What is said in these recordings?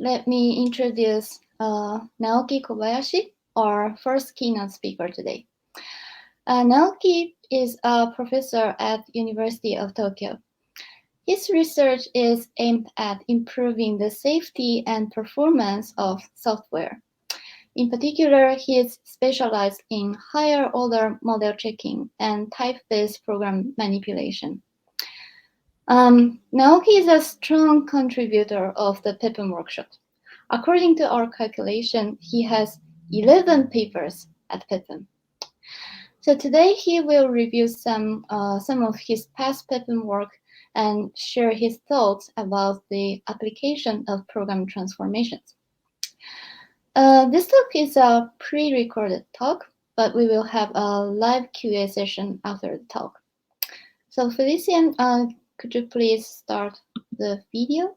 let me introduce Naoki Kobayashi, our first keynote speaker today. Naoki is a professor at University of Tokyo. His research is aimed at improving the safety and performance of software. In particular, he is specialized in higher-order model checking and type-based program manipulation. Naoki is a strong contributor of the PEPM workshop. According to our calculation, he has 11 papers at PEPM. So today he will review some of his past PEPM work and share his thoughts about the application of program transformations. This talk is a pre-recorded talk, but we will have a live QA session after the talk. So Felician, could you please start the video?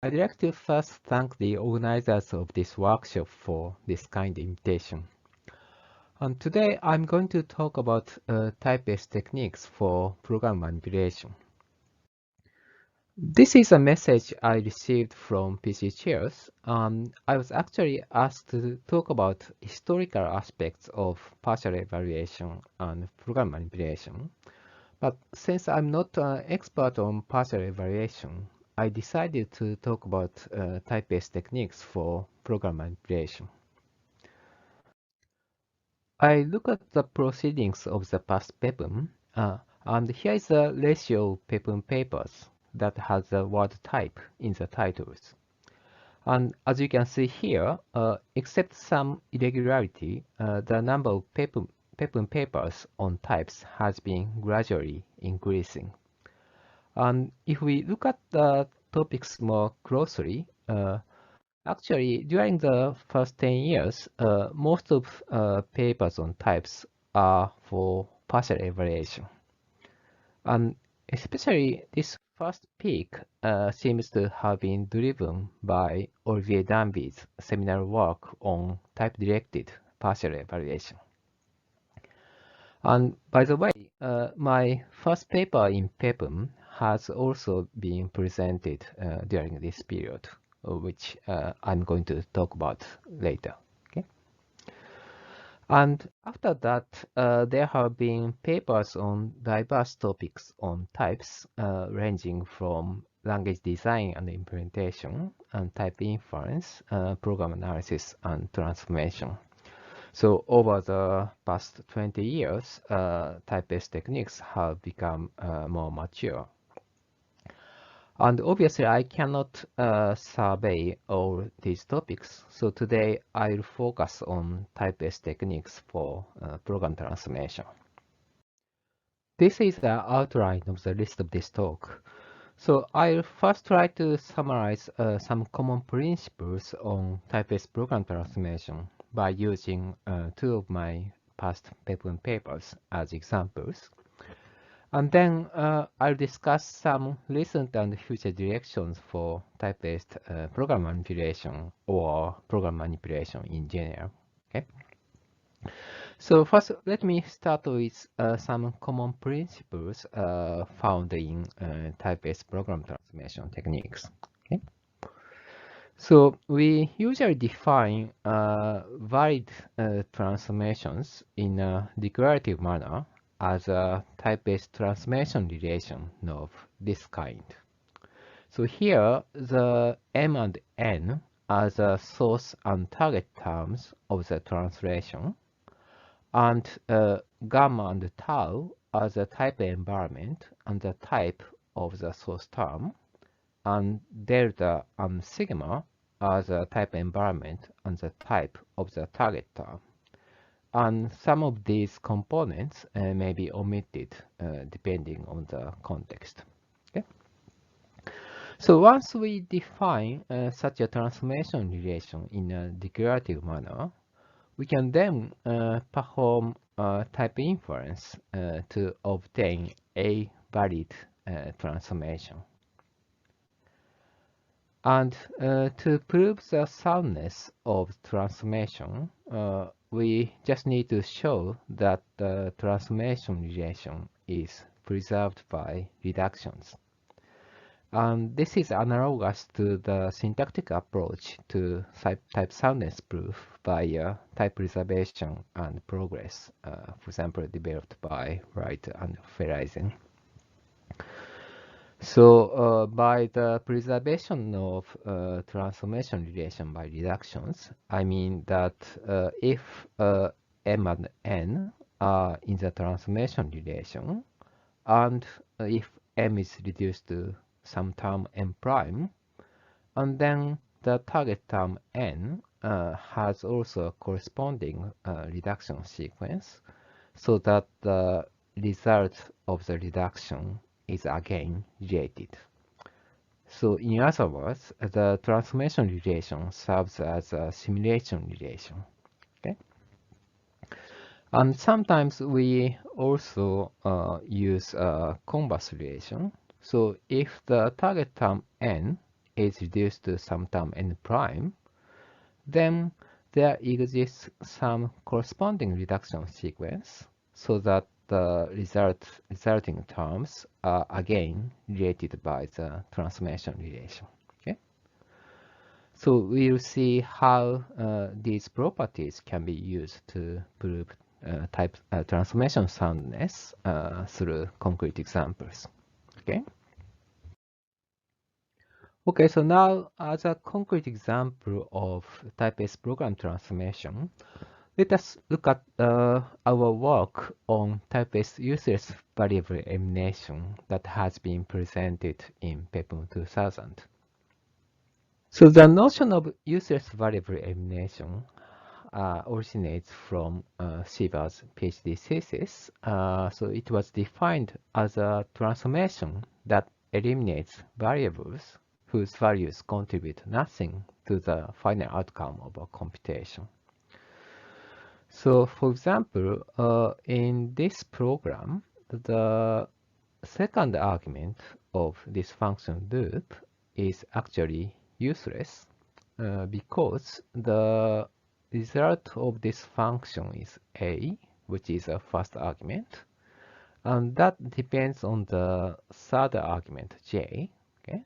I'd like to first thank the organizers of this workshop for this kind invitation. And today I'm going to talk about type-based techniques for program manipulation. This is a message I received from PC Chairs. I was actually asked to talk about historical aspects of partial evaluation and program manipulation. But since I'm not an expert on partial evaluation, I decided to talk about type-based techniques for program manipulation. I look at the proceedings of the past PEPM, and here is a ratio of PEPM papers that has the word type in the titles. And as you can see here, except some irregularity, the number of PEPM papers on types has been gradually increasing. And if we look at the topics more closely, actually during the first 10 years, most of papers on types are for partial evaluation. And especially this first peak seems to have been driven by Olivier Danby's seminal work on type-directed partial evaluation. And by the way, my first paper in PEPM has also been presented during this period, which I'm going to talk about later. Okay? And after that, there have been papers on diverse topics on types, ranging from language design and implementation, and type inference, program analysis, and transformation. So over the past 20 years, type-based techniques have become more mature. And obviously, I cannot survey all these topics. So today, I'll focus on type-based techniques for program transformation. This is the outline of the list of this talk. So I'll first try to summarize some common principles on type-based program transformation by using two of my past PEPM papers as examples. And then I'll discuss some recent and future directions for type-based program manipulation or program manipulation in general. Okay. So first, let me start with some common principles found in type-based program transformation techniques. Okay. So we usually define valid transformations in a declarative manner as a type-based transformation relation of this kind. So here, the M and N are the source and target terms of the translation, and gamma and tau are the type environment and the type of the source term, and delta and sigma are the type environment and the type of the target term. And some of these components may be omitted depending on the context. Okay? So once we define such a transformation relation in a declarative manner, we can then perform type inference to obtain a valid transformation. And to prove the soundness of transformation, we just need to show that the transformation relation is preserved by reductions. And this is analogous to the syntactic approach to type soundness proof by type preservation and progress, for example, developed by Wright and Fereisen. So by the preservation of transformation relation by reductions, I mean that if m and n are in the transformation relation, and if m is reduced to some term m prime, and then the target term n has also a corresponding reduction sequence, so that the result of the reduction is again related. So in other words, the transformation relation serves as a simulation relation. Okay? And sometimes we also use a converse relation. So if the target term n is reduced to some term n prime, then there exists some corresponding reduction sequence so that the resulting terms are again related by the transformation relation. Okay? So we'll see how these properties can be used to prove type transformation soundness through concrete examples. Okay? Okay, so now as a concrete example of type S program transformation, let us look at our work on type S useless variable elimination that has been presented in PEPM'2000. So the notion of useless variable elimination originates from Shiba's PhD thesis. So it was defined as a transformation that eliminates variables whose values contribute nothing to the final outcome of a computation. So for example, in this program, the second argument of this function loop is actually useless because the result of this function is a, which is a first argument, and that depends on the third argument j, okay,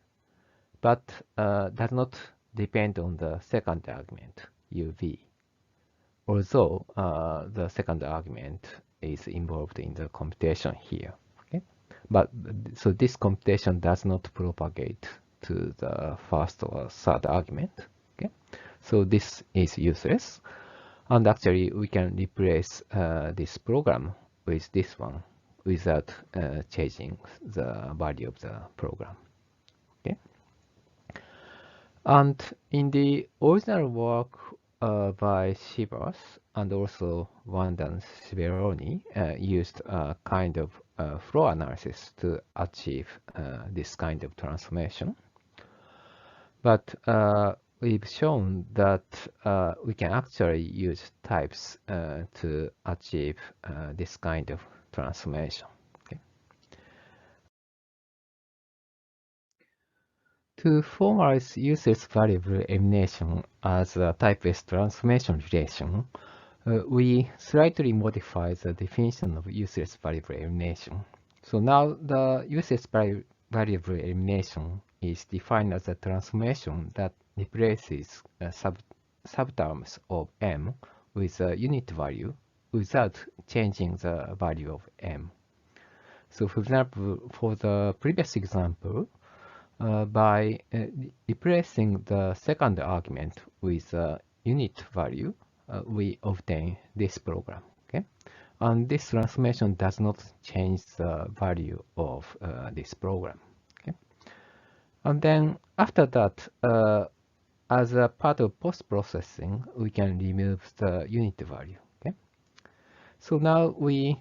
but does not depend on the second argument uv, although the second argument is involved in the computation here. Okay, but so this computation does not propagate to the first or third argument. Okay, so this is useless, and actually we can replace this program with this one without changing the value of the program. Okay, and in the original work by Shibas and also Wanda and Sveroni used a kind of flow analysis to achieve this kind of transformation. But we've shown that we can actually use types to achieve this kind of transformation. Okay. To formalize useless variable elimination as a type-based transformation relation, we slightly modify the definition of useless variable elimination. So now the useless variable elimination is defined as a transformation that replaces subterms of m with a unit value without changing the value of m. So for example, for the previous example, by replacing the second argument with a unit value, we obtain this program. Okay, and this transformation does not change the value of this program. Okay, and then after that, as a part of post-processing, we can remove the unit value. Okay, so now we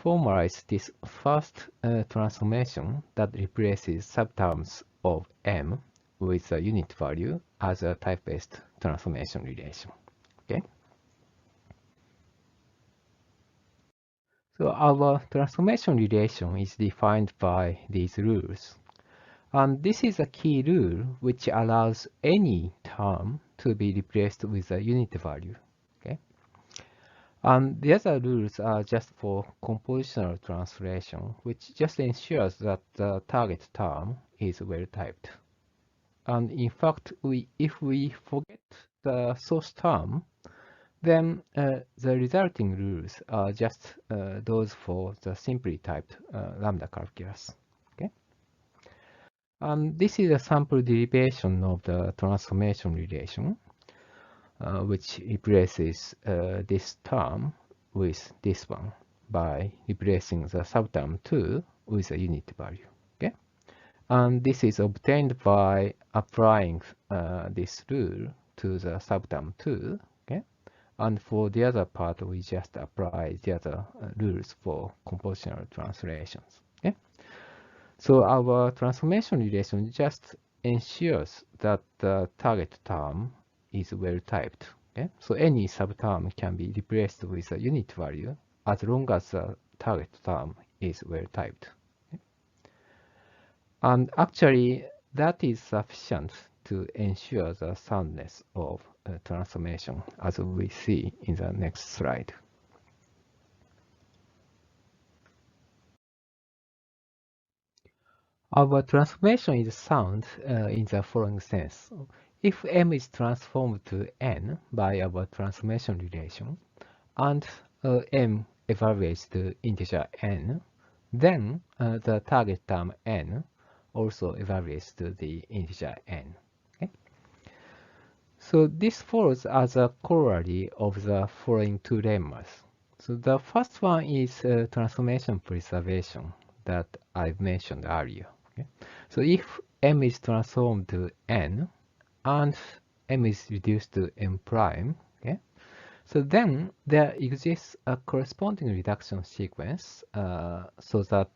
formalize this first transformation that replaces subterms of m with a unit value as a type-based transformation relation. Okay. So our transformation relation is defined by these rules. And this is a key rule which allows any term to be replaced with a unit value. Okay. And the other rules are just for compositional translation, which just ensures that the target term is well typed. And in fact, if we forget the source term, then the resulting rules are just those for the simply typed lambda calculus. Okay? And this is a sample derivation of the transformation relation, which replaces this term with this one by replacing the subterm 2 with a unit value. Okay? And this is obtained by applying this rule to the subterm 2. Okay? And for the other part, we just apply the other rules for compositional translations. Okay? So our transformation relation just ensures that the target term is well typed. Okay? So any subterm can be replaced with a unit value as long as the target term is well typed. Okay? And actually, that is sufficient to ensure the soundness of transformation, as we see in the next slide. Our transformation is sound in the following sense. If M is transformed to N by our transformation relation, and M evaluates to integer N, then the target term N also evaluates to the integer N. Okay? So this follows as a corollary of the following two lemmas. So the first one is transformation preservation that I've mentioned earlier. Okay? So if M is transformed to N and M is reduced to M prime, okay? So then there exists a corresponding reduction sequence so that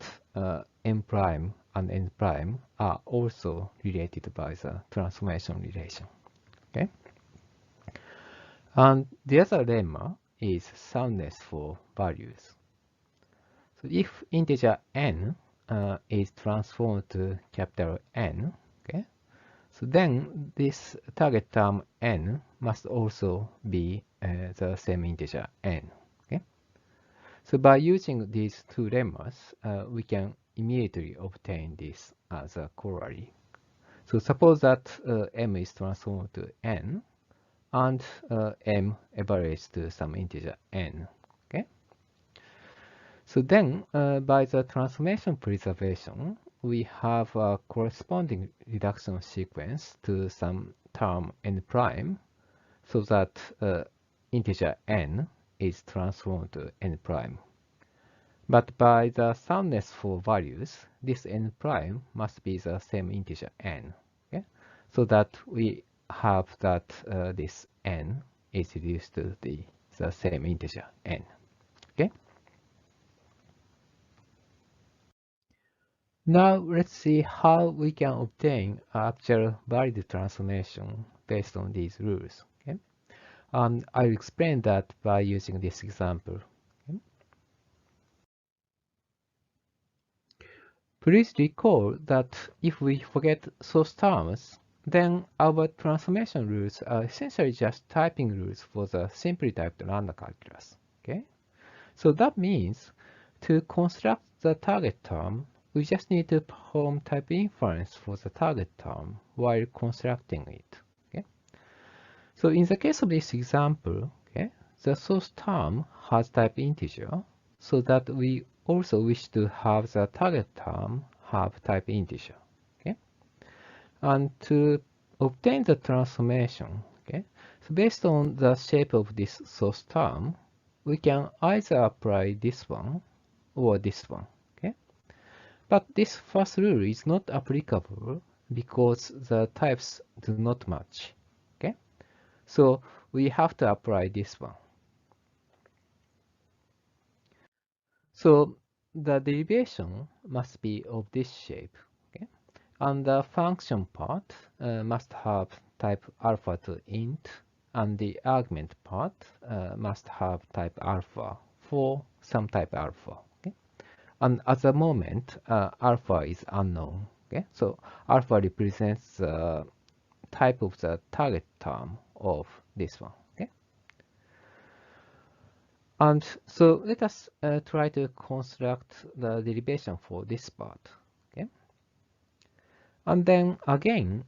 M prime and N prime are also related by the transformation relation. Okay? And the other lemma is soundness for values. So if integer n is transformed to capital N, okay, so then this target term n must also be the same integer n. Okay? So by using these two lemmas, we can immediately obtain this as a corollary. So suppose that m is transformed to n, and m evaluates to some integer n. Okay. So then, by the transformation preservation, we have a corresponding reduction sequence to some term n prime, so that integer n is transformed to n prime. But by the soundness for values, this n prime must be the same integer n. Okay? So that we have that this n is reduced to the same integer n. Okay? Now let's see how we can obtain actual valid transformation based on these rules. Okay? I'll explain that by using this example. Okay? Please recall that if we forget source terms, then our transformation rules are essentially just typing rules for the simply typed lambda calculus. Okay? So that means to construct the target term, we just need to perform type inference for the target term while constructing it. Okay? So in the case of this example, okay, the source term has type integer, so that we also wish to have the target term have type integer. Okay? And to obtain the transformation, okay, so based on the shape of this source term, we can either apply this one or this one. Okay? But this first rule is not applicable because the types do not match. Okay? So we have to apply this one. So the derivation must be of this shape. Okay? And the function part must have type alpha to int, and the argument part must have type alpha for some type alpha. Okay? And at the moment, alpha is unknown. Okay? So alpha represents the type of the target term of this one. Okay? And so let us try to construct the derivation for this part. Okay. And then again,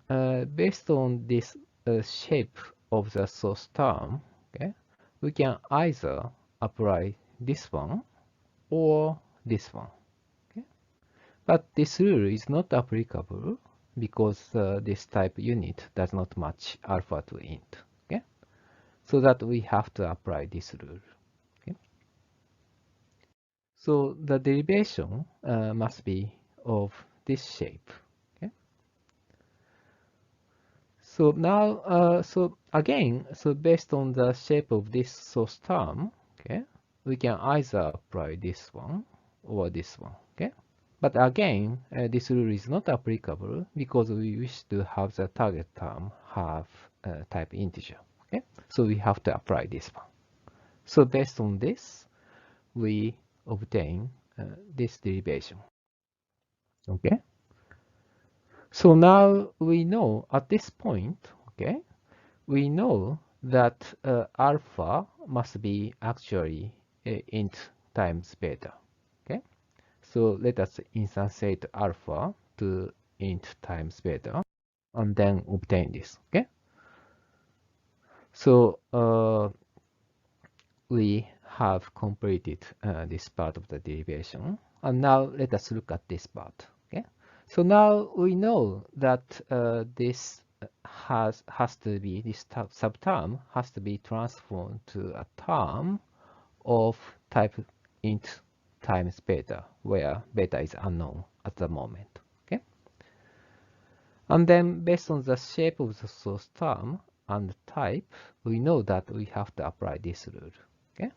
based on this shape of the source term, okay, we can either apply this one or this one. Okay. But this rule is not applicable because this type unit does not match alpha to int. Okay. So that we have to apply this rule. Okay. So the derivation must be of this shape. Okay. So now, so again, so based on the shape of this source term, okay, we can either apply this one or this one. Okay. But again, this rule is not applicable because we wish to have the target term have type integer. Okay. So we have to apply this one. So based on this, we obtain this derivation. Okay. So now we know at this point, okay, we know that alpha must be actually int times beta. Okay. So let us instantiate alpha to int times beta and then obtain this. Okay. So we have completed this part of the derivation. And now let us look at this part. Okay. So now we know that this has to be, this subterm has to be transformed to a term of type int times beta, where beta is unknown at the moment. Okay. And then based on the shape of the source term and type, we know that we have to apply this rule. Okay.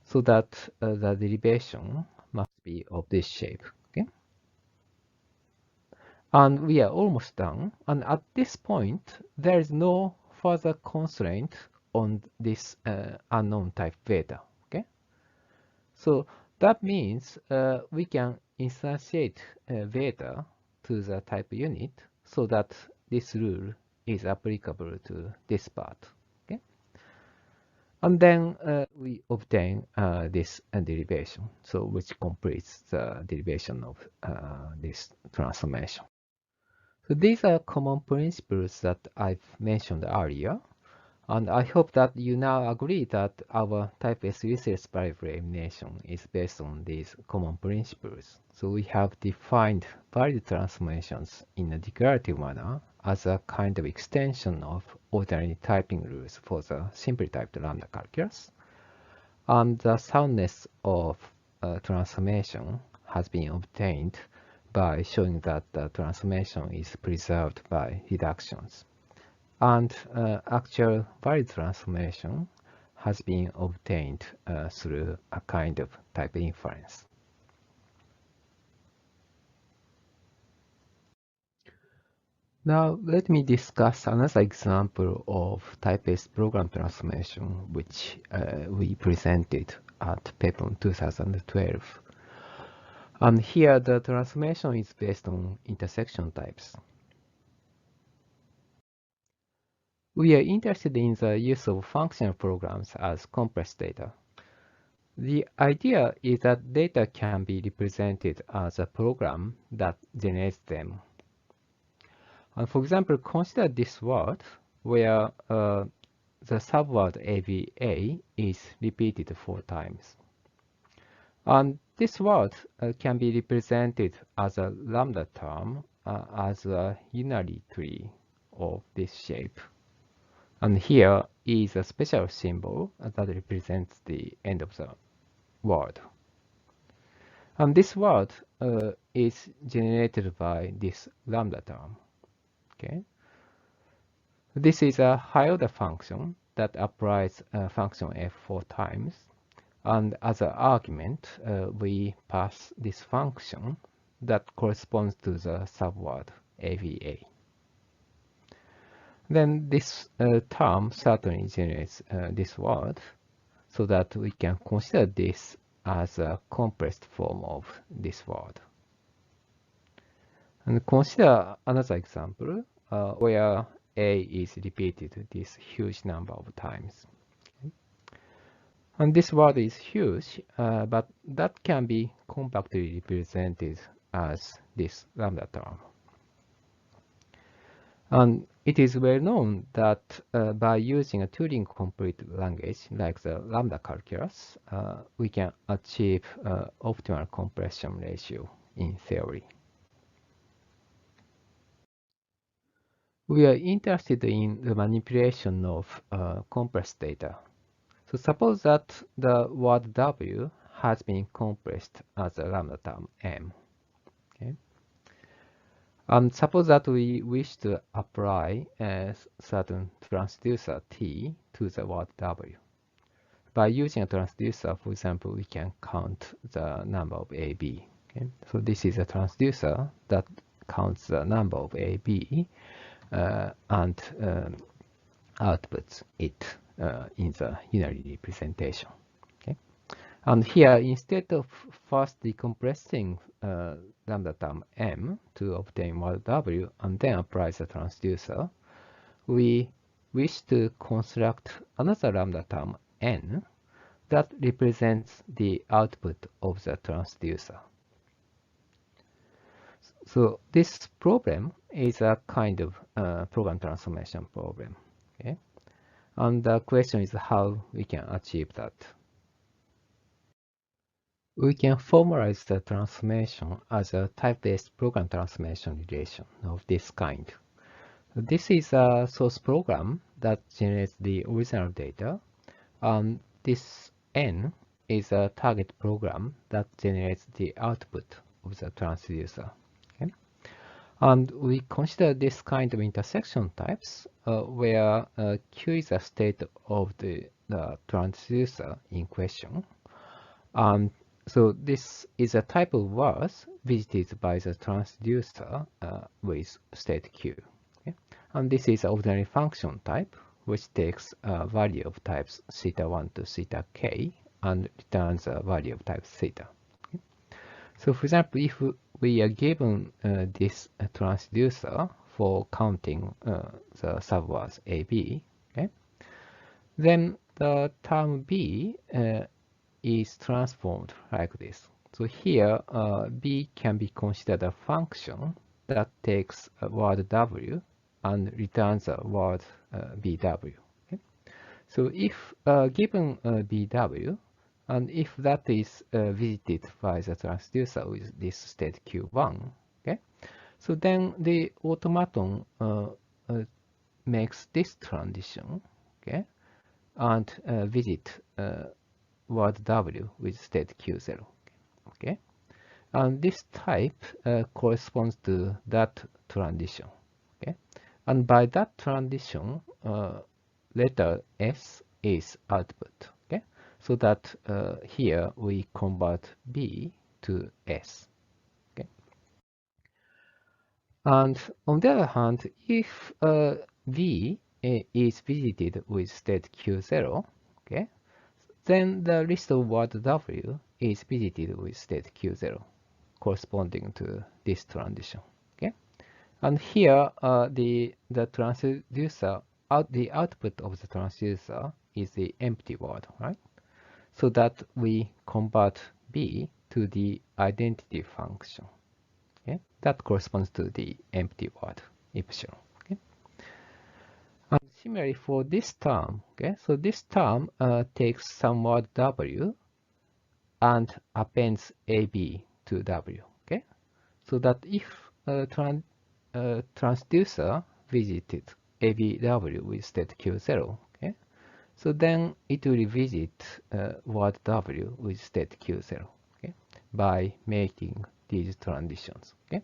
So that the derivation must be of this shape. Okay. And we are almost done. And at this point, there is no further constraint on this unknown type beta. Okay. So that means we can instantiate beta to the type unit so that this rule is applicable to this part. Okay. And then we obtain this derivation, so which completes the derivation of this transformation. So these are common principles that I've mentioned earlier, and I hope that you now agree that our type S useless variable elimination is based on these common principles. So we have defined value transformations in a declarative manner as a kind of extension of ordinary typing rules for the simply typed lambda calculus. And the soundness of transformation has been obtained by showing that the transformation is preserved by reductions. And actual value transformation has been obtained through a kind of type inference. Now, let me discuss another example of type-based program transformation, which we presented at PEPM 2012. And here, the transformation is based on intersection types. We are interested in the use of functional programs as compressed data. The idea is that data can be represented as a program that generates them. And for example, consider this word where the subword a.k.a. is repeated 4 times. And this word can be represented as a lambda term as a unary tree of this shape. And here is a special symbol that represents the end of the word. And this word is generated by this lambda term. Okay. This is a high order function that applies function f 4 times. And as an argument, we pass this function that corresponds to the subword ava. Then this term certainly generates this word, so that we can consider this as a compressed form of this word. And consider another example where a is repeated this huge number of times. Okay. And this word is huge, but that can be compactly represented as this lambda term. And it is well known that by using a Turing complete language like the lambda calculus, we can achieve optimal compression ratio in theory. We are interested in the manipulation of compressed data. So suppose that the word W has been compressed as a lambda term M. Okay? And suppose that we wish to apply a certain transducer T to the word W. By using a transducer, for example, we can count the number of AB. Okay? So this is a transducer that counts the number of AB and outputs it in the unary representation. Okay? And here, instead of first decompressing lambda term M to obtain word W and then apply the transducer, we wish to construct another lambda term N that represents the output of the transducer. So this problem is a kind of program transformation problem. Okay? And the question is how we can achieve that. We can formalize the transformation as a type-based program transformation relation of this kind. This is a source program that generates the original data, and this N is a target program that generates the output of the transducer. Okay? And we consider this kind of intersection types where Q is a state of the transducer in question. So this is a type of words visited by the transducer with state Q. Okay? And this is an ordinary function type, which takes a value of types θ1 to θk and returns a value of type theta. Okay? So for example, if we are given this transducer for counting the subwords AB, okay, then the term B is transformed like this. So here, B can be considered a function that takes a word W and returns a word BW. Okay? So if given BW, and if that is visited by the transducer with this state Q1, okay, so then the automaton makes this transition, okay, and visit word W with state Q0. Okay, and this type corresponds to that transition. Okay, and by that transition, letter S is output. Okay, so that here we convert B to S. Okay, and on the other hand, if V is visited with state Q0, okay, then the list of word W is visited with state Q0, corresponding to this transition. Okay, and here the transducer the output of the transducer is the empty word, right? So that we convert B to the identity function. Okay, that corresponds to the empty word epsilon. Okay. And similarly for this term, okay, so this term takes some word W and appends AB to W. Okay, so that if transducer visited ABW with state Q0, okay, so then it will visit word W with state Q0, okay, by making these transitions. Okay,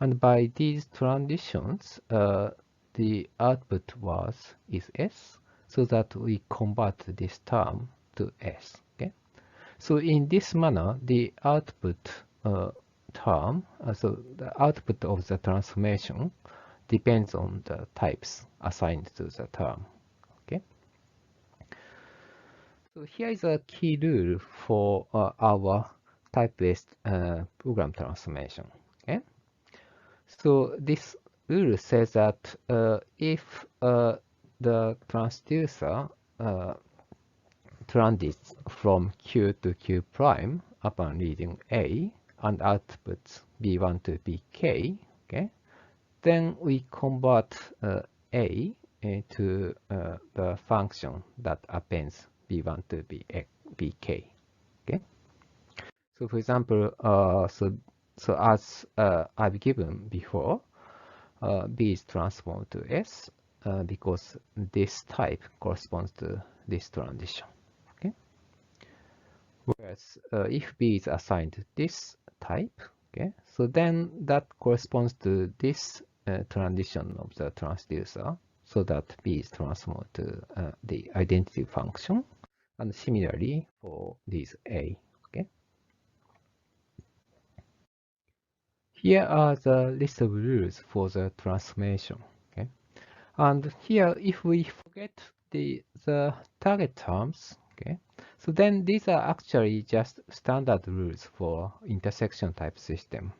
and by these transitions, the output was is S, so that we convert this term to S. Okay, so in this manner, the output term, so the output of the transformation depends on the types assigned to the term. Okay. So here is a key rule for our type-based program transformation. Okay. So this rule says that if the transducer transits from Q to Q prime upon reading A and outputs B1 to BK, okay, then we convert A to the function that appends B1 to BK. Okay. So for example, so as I've given before, B is transformed to S because this type corresponds to this transition. Okay. Whereas if B is assigned to this type, okay, so then that corresponds to this transition of the transducer, so that B is transformed to the identity function, and similarly for this A. Okay. Here are the list of rules for the transformation. Okay. And here, if we forget the target terms, okay, so then these are actually just standard rules for intersection type system,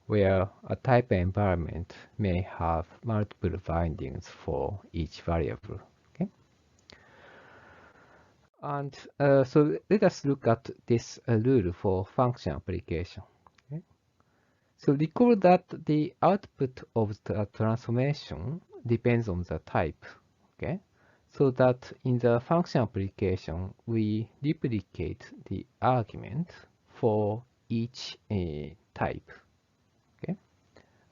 where a type environment may have multiple bindings for each variable. Okay. And so let us look at this rule for function application. Okay. So recall that the output of the transformation depends on the type. Okay. So that in the function application, we duplicate the argument for each type. Okay.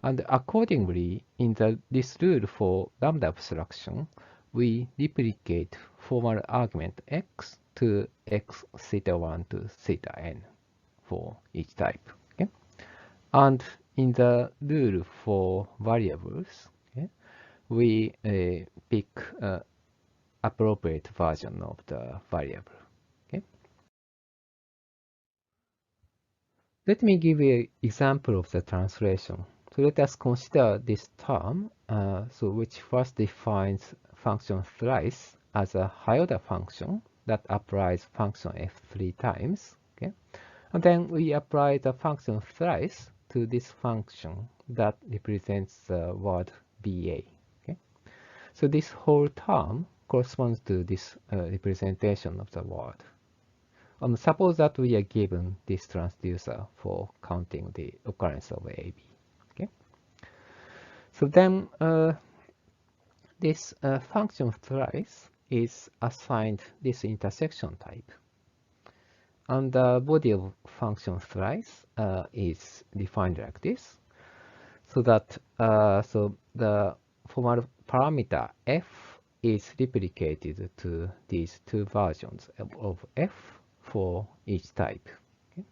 And accordingly, in this rule for lambda abstraction, we duplicate formal argument x to x theta 1 to theta n for each type. Okay. And in the rule for variables, okay, we pick appropriate version of the variable. Okay. Let me give you an example of the translation. So let us consider this term, which first defines function thrice as a higher order function that applies function f 3 times. Okay. And then we apply the function thrice to this function that represents the word BA. Okay. So this whole term corresponds to this representation of the word. Suppose that we are given this transducer for counting the occurrence of AB. Okay. So then this function thrice is assigned this intersection type. And the body of function thrice is defined like this, so that so the formal parameter f is replicated to these two versions of f for each type. Okay?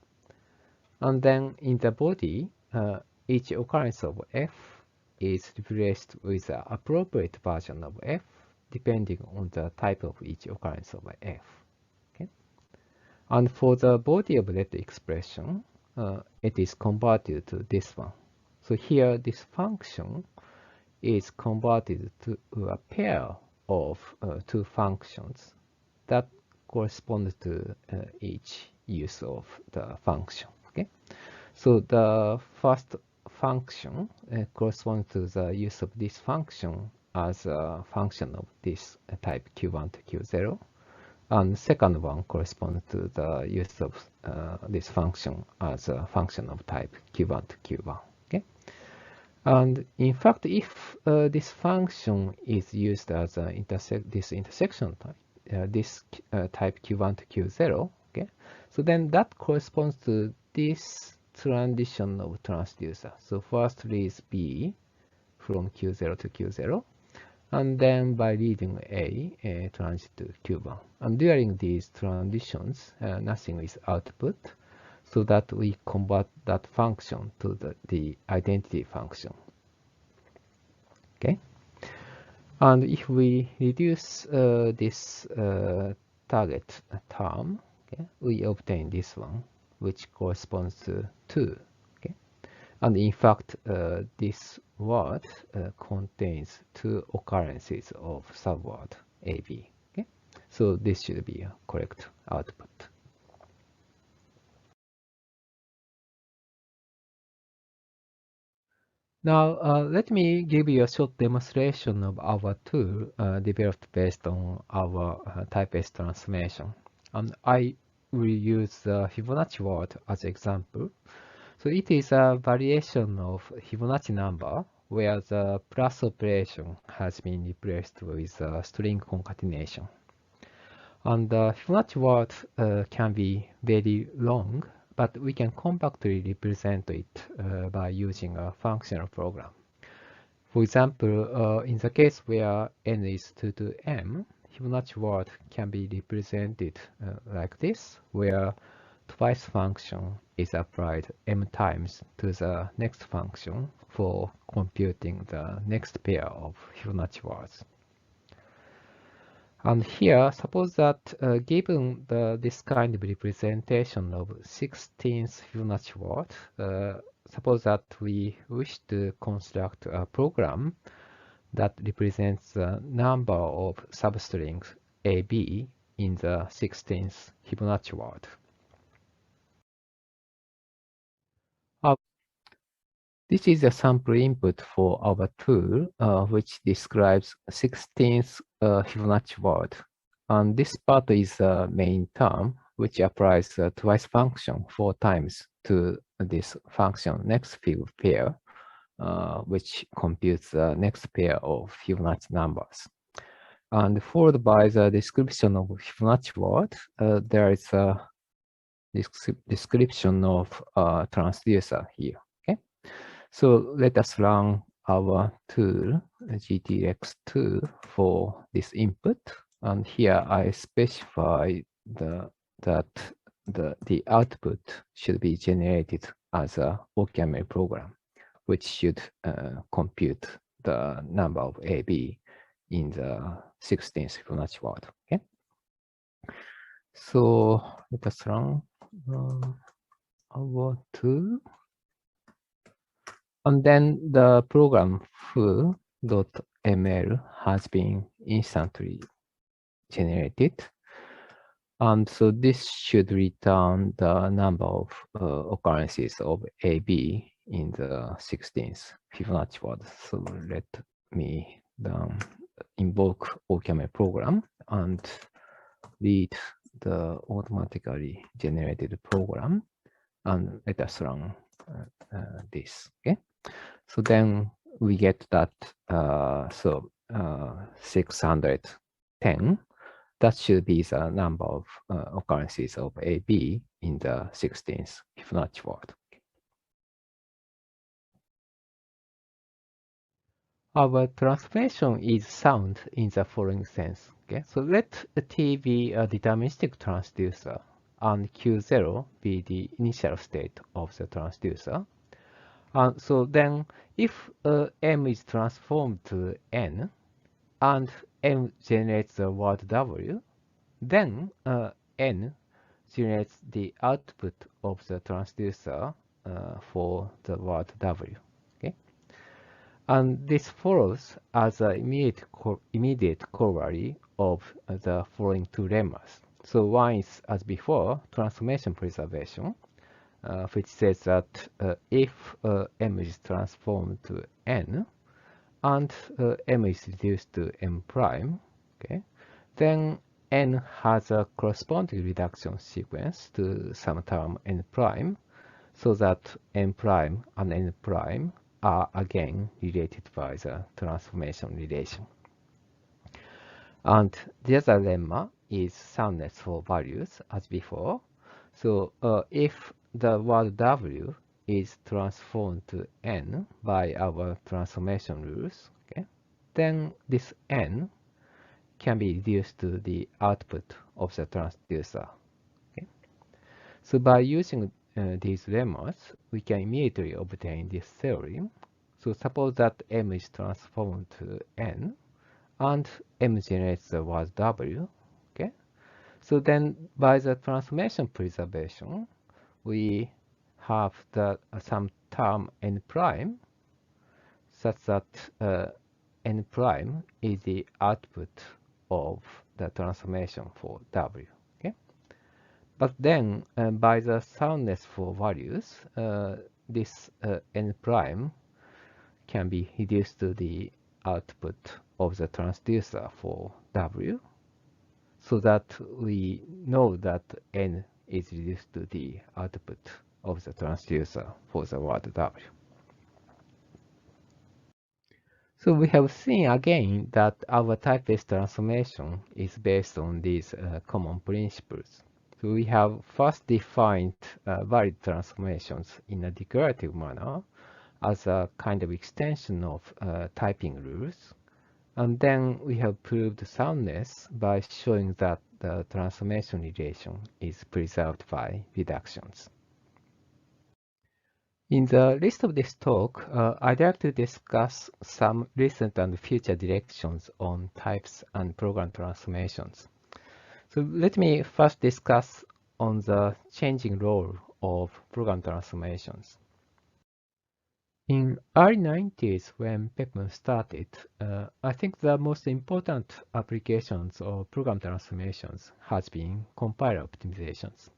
And then in the body, each occurrence of f is replaced with the appropriate version of f depending on the type of each occurrence of f. Okay? And for the body of that expression, it is converted to this one. So here, this function is converted to a pair of two functions that correspond to each use of the function. Okay, so the first function corresponds to the use of this function as a function of this type Q1 to Q0, and the second one corresponds to the use of this function as a function of type Q1 to Q1. Okay, and in fact, if this function is used as this intersection type, this type Q1 to Q0, okay, so then that corresponds to this transition of transducer. So first reads B from Q0 to Q0, and then by reading A, transit to Q1. And during these transitions, nothing is output, so that we convert that function to the identity function. Okay, and if we reduce this target term, okay, we obtain this one, which corresponds to 2. Okay, and in fact, this word contains 2 occurrences of subword AB. Okay, so this should be a correct output. Now, let me give you a short demonstration of our tool developed based on our type-based transformation. And I will use the Fibonacci word as example. So it is a variation of Fibonacci number where the plus operation has been replaced with a string concatenation. And the Fibonacci word can be very long, but we can compactly represent it by using a functional program. For example, in the case where n is 2 to m, Fibonacci word can be represented like this, where twice function is applied m times to the next function for computing the next pair of Fibonacci words. And here, suppose that given this kind of representation of 16th Fibonacci word, suppose that we wish to construct a program that represents the number of substrings AB in the 16th Fibonacci word. This is a sample input for our tool, which describes 16th Fibonacci word. And this part is the main term, which applies the twice function 4 times to this function next fib pair, which computes the next pair of Fibonacci numbers. And followed by the description of Fibonacci word, there is a description of transducer here. Okay. So let us run our tool, GTX2, for this input. And here I specify that the output should be generated as a OCaml program, which should compute the number of AB in the 16th Fibonacci word. Okay. So let us run our tool. And then the program foo.ml has been instantly generated. And so this should return the number of occurrences of AB in the 16th Fibonacci word. So let me invoke OCaml program and read the automatically generated program, and let us run this. Okay. So then we get that 610. That should be the number of occurrences of AB in the 16th Fibonacci word. Our transformation is sound in the following sense. Okay, so let T be a deterministic transducer and Q0 be the initial state of the transducer. And so then if M is transformed to N and M generates the word W, then N generates the output of the transducer for the word W. Okay? And this follows as an immediate corollary of the following two lemmas. So one is, as before, transformation preservation, which says that if M is transformed to N and M is reduced to M prime, okay, then N has a corresponding reduction sequence to some term N prime, so that N prime and N prime are again related by the transformation relation. And the other lemma is soundness for values as before. So if the word W is transformed to N by our transformation rules, okay, then this N can be reduced to the output of the transducer. Okay? So by using these lemmas, we can immediately obtain this theorem. So suppose that M is transformed to N and M generates the word W. Okay? So then by the transformation preservation, we have some term N prime such that N prime is the output of the transformation for W. Okay? But then by the soundness for values, this N prime can be reduced to the output of the transducer for W. so that we know that n is reduced to the output of the transducer for the word W. So we have seen again that our type-based transformation is based on these common principles. So we have first defined valid transformations in a declarative manner as a kind of extension of typing rules. And then we have proved soundness by showing that the transformation relation is preserved by reductions. In the rest of this talk, I'd like to discuss some recent and future directions on types and program transformations. So let me first discuss on the changing role of program transformations. In early 90s, when PEPM started, I think the most important applications of program transformations has been compiler optimizations.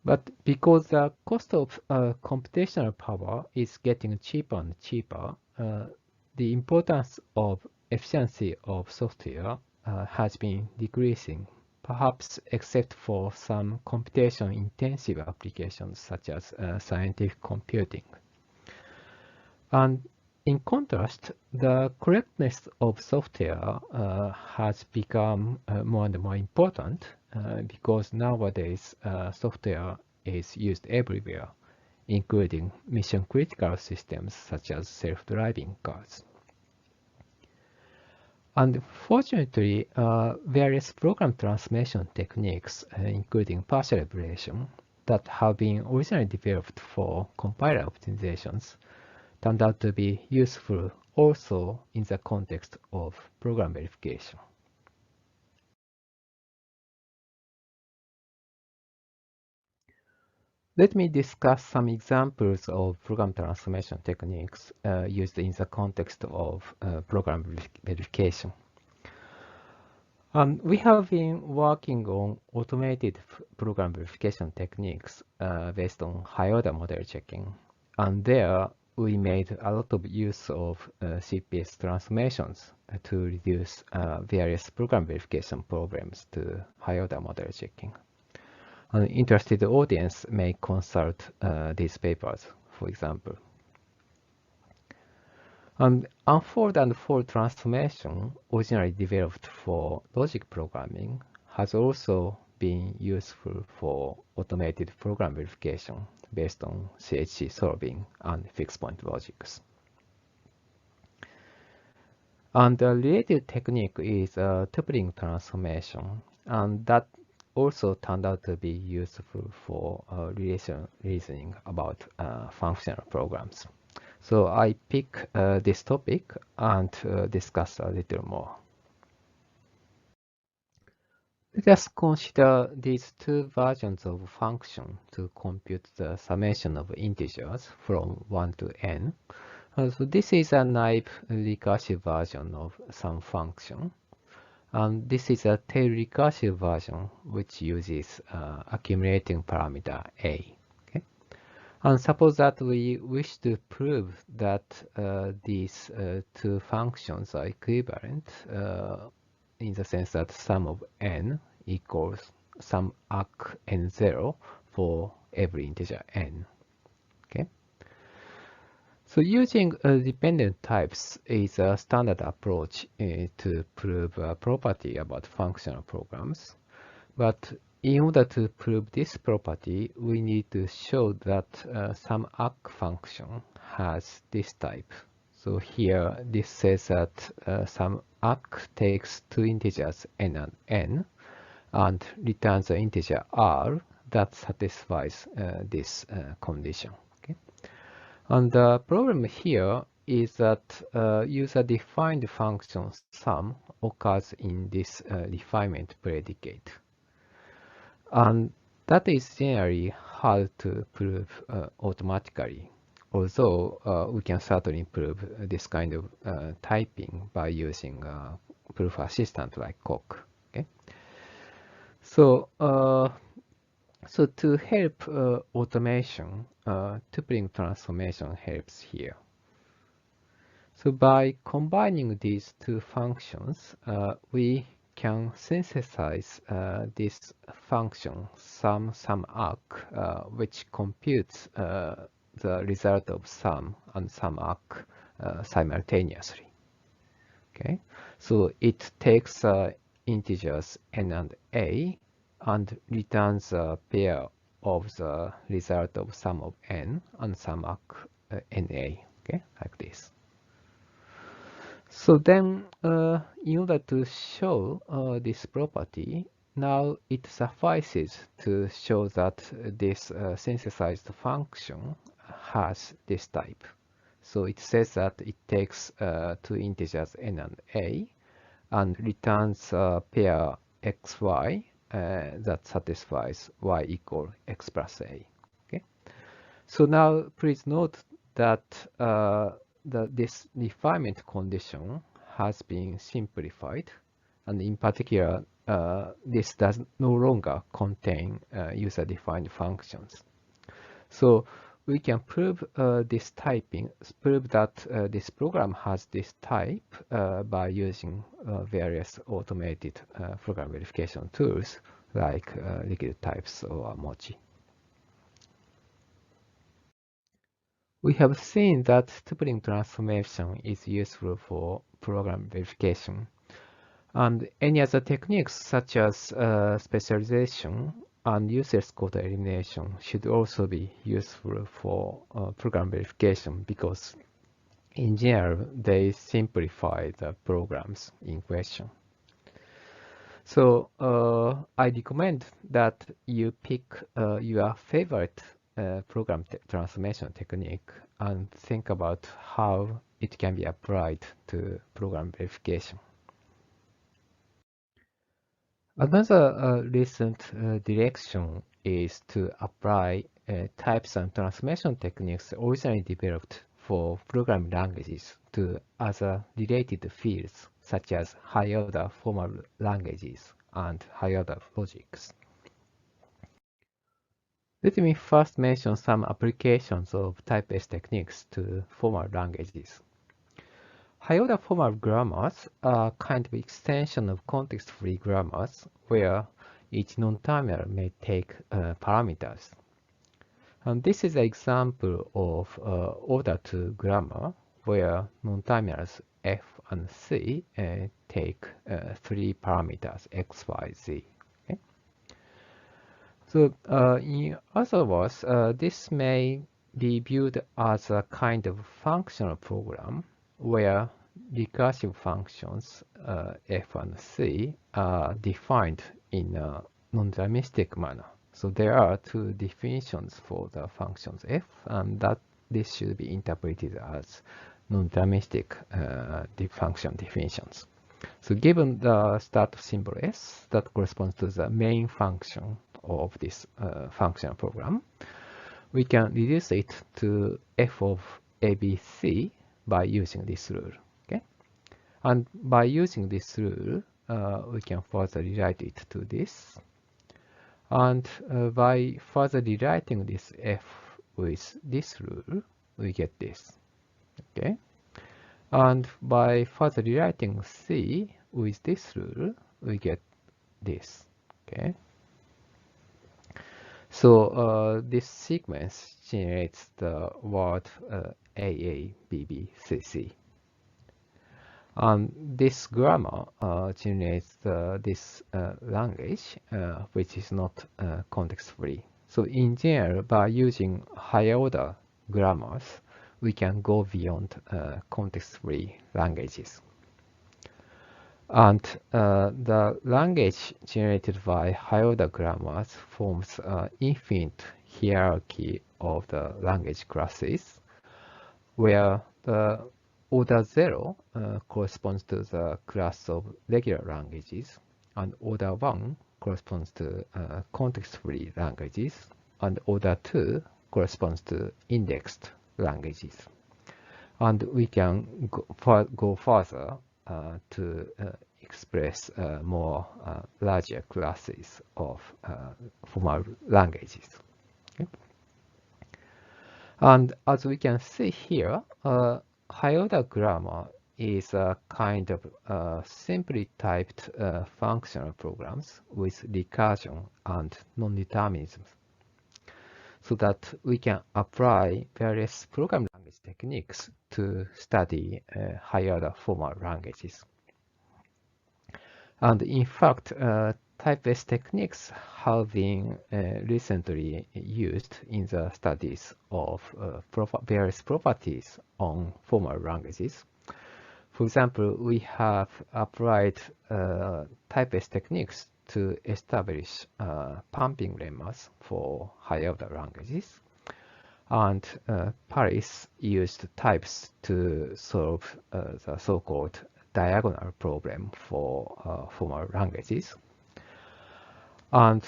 But because the cost of computational power is getting cheaper and cheaper, the importance of efficiency of software has been decreasing, perhaps except for some computation-intensive applications such as scientific computing. And in contrast, the correctness of software has become more and more important because nowadays software is used everywhere, including mission-critical systems such as self-driving cars. Unfortunately, various program transformation techniques, including partial evaluation, that have been originally developed for compiler optimizations, turned out to be useful also in the context of program verification. Let me discuss some examples of program transformation techniques used in the context of program verification. We have been working on automated program verification techniques based on high-order model checking. And there, we made a lot of use of CPS transformations to reduce various program verification problems to high-order model checking. An interested audience may consult these papers, for example. And unfold and fold transformation, originally developed for logic programming, has also been useful for automated program verification based on CHC solving and fixed point logics. And the related technique is Tuping transformation, and that also turned out to be useful for reasoning about functional programs. So I pick this topic and discuss a little more. Let us consider these two versions of a function to compute the summation of integers from 1 to n. So this is a naive recursive version of some function. And this is a tail recursive version which uses accumulating parameter a. Okay? And suppose that we wish to prove that these two functions are equivalent in the sense that sum of n equals sum arc n0 for every integer n. Okay? So using dependent types is a standard approach to prove a property about functional programs. But in order to prove this property, we need to show that some arc function has this type. So here, this says that some arc takes two integers n and n and returns an integer r that satisfies this condition. Okay? And the problem here is that user-defined function sum occurs in this refinement predicate. And that is generally hard to prove automatically, although we can certainly prove this kind of typing by using proof assistant like Coq. Okay? So, so to help automation, Tuping transformation helps here. So by combining these two functions, we can synthesize this function sum arc, which computes the result of sum and sum arc simultaneously. Okay, so it takes integers n and a and returns a pair of the result of sum of n and sum arc na. Okay, like this. So then, in order to show this property, now it suffices to show that this synthesized function has this type. So it says that it takes two integers n and a and returns a pair xy that satisfies y equal x plus a. Okay. So now please note that this refinement condition has been simplified, and in particular, this does no longer contain user-defined functions. So we can prove this typing, prove that this program has this type by using various automated program verification tools like liquid types or Mochi. We have seen that Tuping transformation is useful for program verification, and any other techniques such as specialization and useless code elimination should also be useful for program verification because in general they simplify the programs in question. So I recommend that you pick your favorite program transformation technique and think about how it can be applied to program verification. Another recent direction is to apply types and transformation techniques originally developed for programming languages to other related fields, such as high-order formal languages and high-order logics. Let me first mention some applications of type-based techniques to formal languages. High-order formal grammars are kind of extension of context-free grammars where each non-terminal may take parameters. And this is an example of order 2 grammar where non-terminals f and c take 3 parameters x, y, z. Okay? So in other words, this may be viewed as a kind of functional program where recursive functions f and c are defined in a non-deterministic manner. So there are two definitions for the functions f, and that this should be interpreted as non-deterministic function definitions. So given the start symbol s, that corresponds to the main function of this functional program, we can reduce it to f of abc by using this rule. Okay, and by using this rule, we can further rewrite it to this. And by further rewriting this f with this rule, we get this. Okay, and by further rewriting c with this rule, we get this. Okay. So this sequence generates the word AABBCC. And this grammar generates this language, which is not context-free. So in general, by using higher order grammars, we can go beyond context-free languages. And the language generated by higher-order grammars forms an infinite hierarchy of the language classes, where the order 0 corresponds to the class of regular languages, and order 1 corresponds to context-free languages, and order 2 corresponds to indexed languages. And we can go further to express more larger classes of formal languages. Okay. And as we can see here, high-order grammar is a kind of simply typed functional programs with recursion and non-determinism, so that we can apply various programming language techniques to study higher formal languages. And in fact, type-based techniques have been recently used in the studies of various properties on formal languages. For example, we have applied type-based techniques to establish pumping lemmas for higher-order languages. And Paris used types to solve the so-called diagonal problem for formal languages. And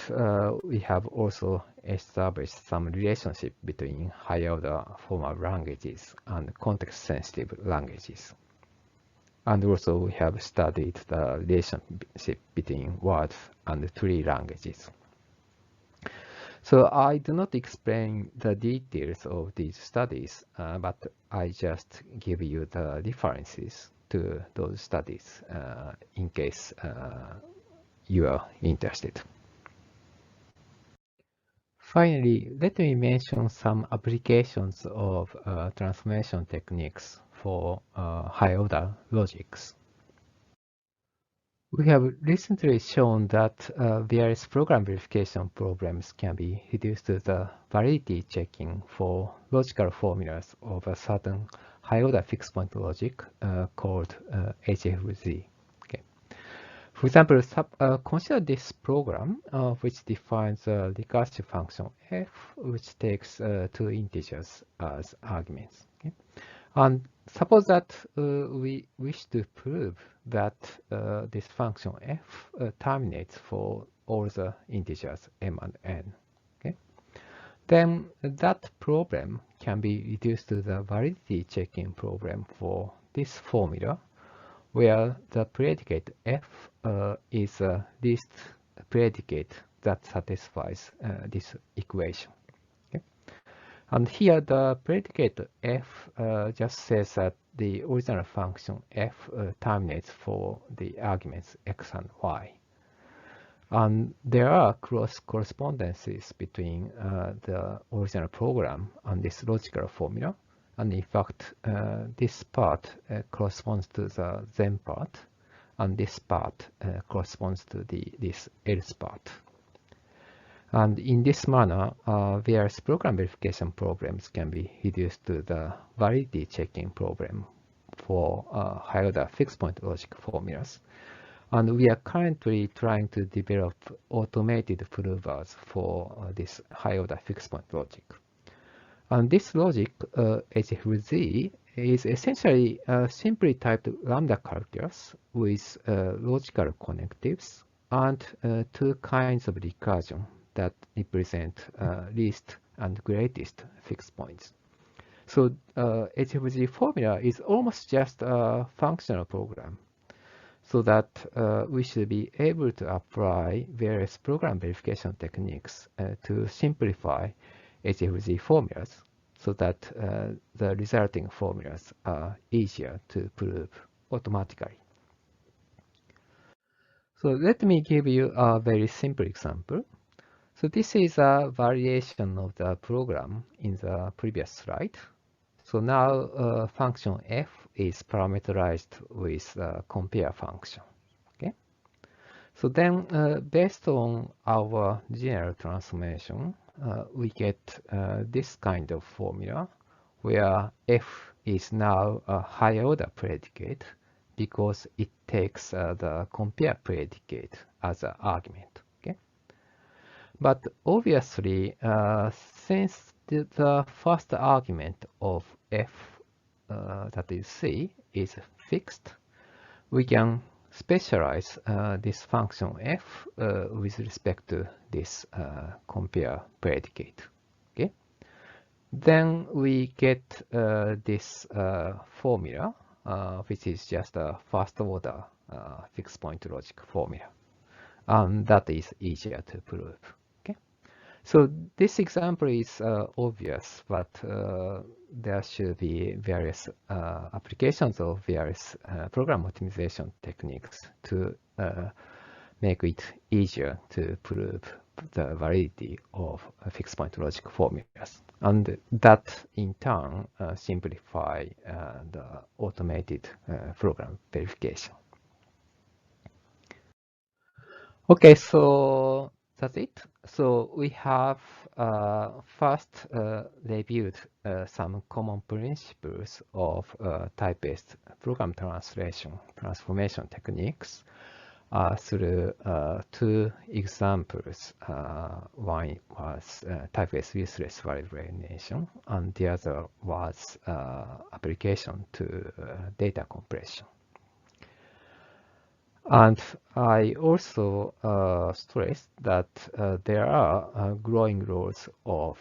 we have also established some relationship between higher-order formal languages and context-sensitive languages. And also we have studied the relationship between words and tree languages. So I do not explain the details of these studies, but I just give you the references to those studies in case you are interested. Finally, let me mention some applications of transformation techniques for high-order logics. We have recently shown that various program verification problems can be reduced to the validity checking for logical formulas of a certain high-order fixed-point logic called HFZ. Okay. For example, consider this program which defines a recursive function f, which takes two integers as arguments. Okay. And suppose that we wish to prove that this function f terminates for all the integers m and n. Okay? Then that problem can be reduced to the validity checking problem for this formula, where the predicate f is the least predicate that satisfies this equation. And here the predicate f just says that the original function f terminates for the arguments x and y. And there are cross correspondences between the original program and this logical formula. And in fact, this part corresponds to the then part, and this part corresponds to this else part. And in this manner, various program verification problems can be reduced to the validity checking problem for higher-order fixed-point logic formulas. And we are currently trying to develop automated provers for this higher-order fixed-point logic. And this logic, HFZ, is essentially simply typed lambda characters with logical connectives and two kinds of recursion that represent least and greatest fixed points. So HFZ formula is almost just a functional program, so that we should be able to apply various program verification techniques to simplify HFZ formulas, so that the resulting formulas are easier to prove automatically. So let me give you a very simple example. So this is a variation of the program in the previous slide. So now function f is parameterized with the compare function. Okay. So then based on our general transformation, we get this kind of formula where f is now a higher order predicate because it takes the compare predicate as an argument. But obviously, since the first argument of f that you see is fixed, we can specialize this function f with respect to this compare predicate. Okay? Then we get this formula, which is just a first order fixed point logic formula. And that is easier to prove. So this example is obvious, but there should be various applications of various program optimization techniques to make it easier to prove the validity of fixed point logic formulas. And that in turn simplify the automated program verification. Okay, so that's it. So we have first reviewed some common principles of type-based program transformation techniques through two examples. One was type-based useless variable elimination, and the other was application to data compression. And I also stressed that there are growing roles of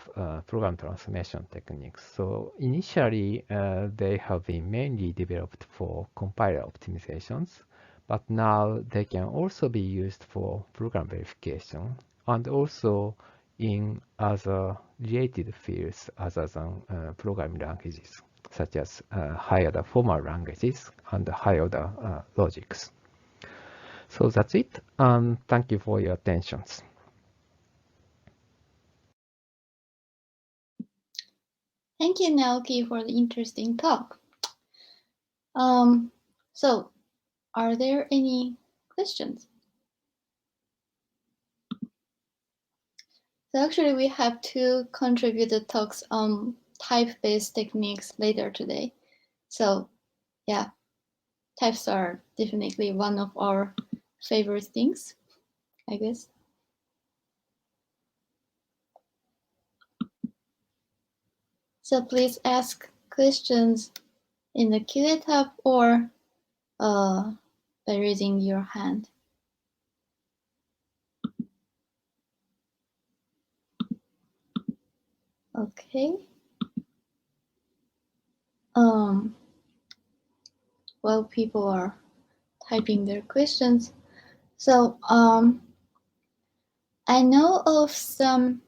program transformation techniques. So initially, they have been mainly developed for compiler optimizations, but now they can also be used for program verification and also in other related fields other than programming languages, such as higher-order formal languages and higher-order logics. So that's it. Thank you for your attention. Thank you, Naoki, for the interesting talk. So, are there any questions? So actually, we have two contributed talks on type-based techniques later today. So, yeah, types are definitely one of our favorite things, I guess. So please ask questions in the Q&A tab or by raising your hand. Okay. While people are typing their questions, so I know of some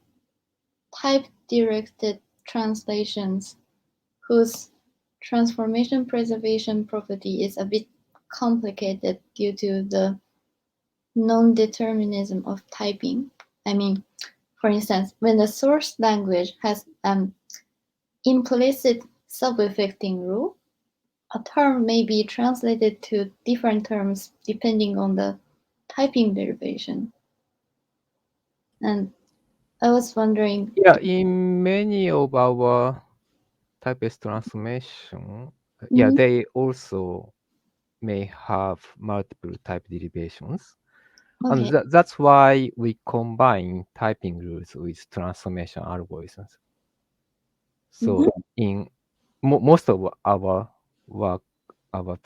type-directed translations whose transformation preservation property is a bit complicated due to the non-determinism of typing. I mean, for instance, when the source language has an implicit subaffecting rule, a term may be translated to different terms depending on the typing derivation. And I was wondering. Yeah, in many of our type-based transformation, yeah, they also may have multiple type derivations. Okay. And that's why we combine typing rules with transformation algorithms. So in most of our work, our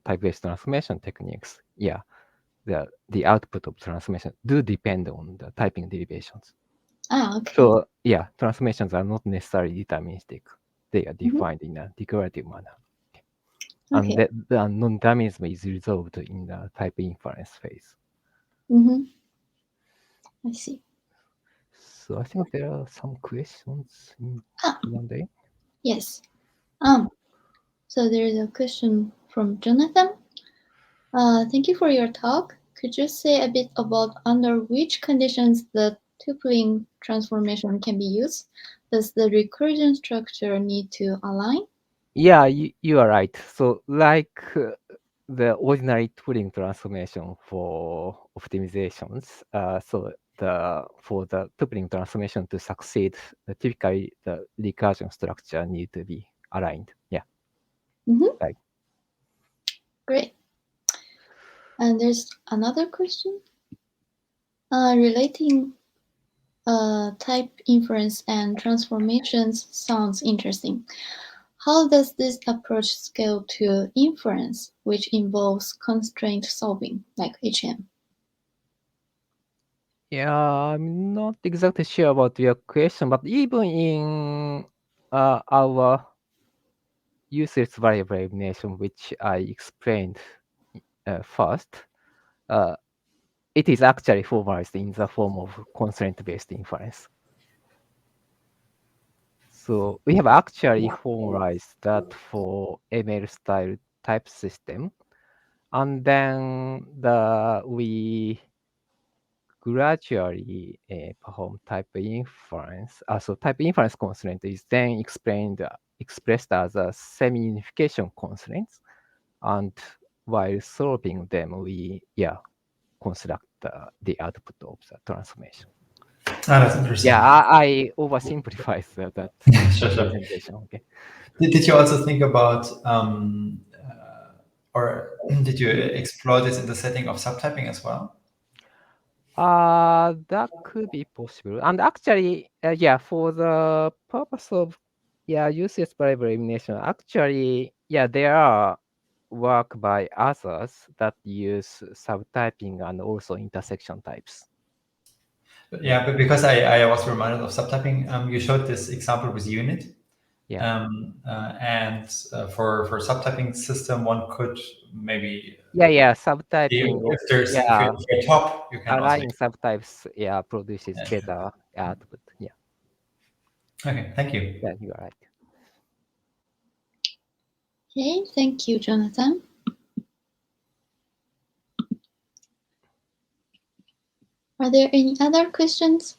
type-based transformation techniques, yeah, the output of transformation do depend on the typing derivations. Okay. So yeah, transformations are not necessarily deterministic. They are defined in a declarative manner. And Okay. the non-determinism is resolved in the type inference phase. I see. So I think there are some questions in Q&A. Yes. So there is a question from Jonathan. Thank you for your talk. Could you say a bit about under which conditions the tupling transformation can be used? Does the recursion structure need to align? Yeah, you are right. So like the ordinary Turing transformation for optimizations, so for the Turing transformation to succeed, typically the recursion structure need to be aligned. Yeah. Right. Great. And there's another question relating type inference and transformations sounds interesting. How does this approach scale to inference, which involves constraint solving, like HM? Yeah, I'm not exactly sure about your question, but even in our useless variable elimination, which I explained first, it is actually formalized in the form of constraint-based inference. So we have actually formalized that for ML style type system. And then we gradually perform type inference. So type inference constraint is then expressed as a semi-unification constraints. And while solving them, we construct the output of the transformation. That's interesting. Yeah, I oversimplified that Sure. representation. Okay. Did you also think about, or did you explore this in the setting of subtyping as well? That could be possible. And actually, for the purpose of uses variable elimination, actually, there are work by others that use subtyping and also intersection types. Yeah, but because I was reminded of subtyping, you showed this example with unit. Yeah. For subtyping system, one could maybe Subtyping of if you're top, you can also align subtypes produces better output. Yeah. Okay, thank you. Yeah, you are right. Okay, thank you, Jonathan. Are there any other questions?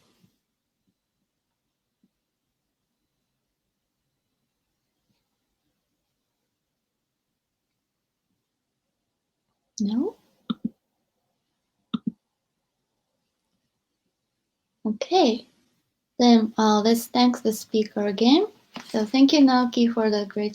No? Okay, then let's thank the speaker again. So thank you, Naoki, for the great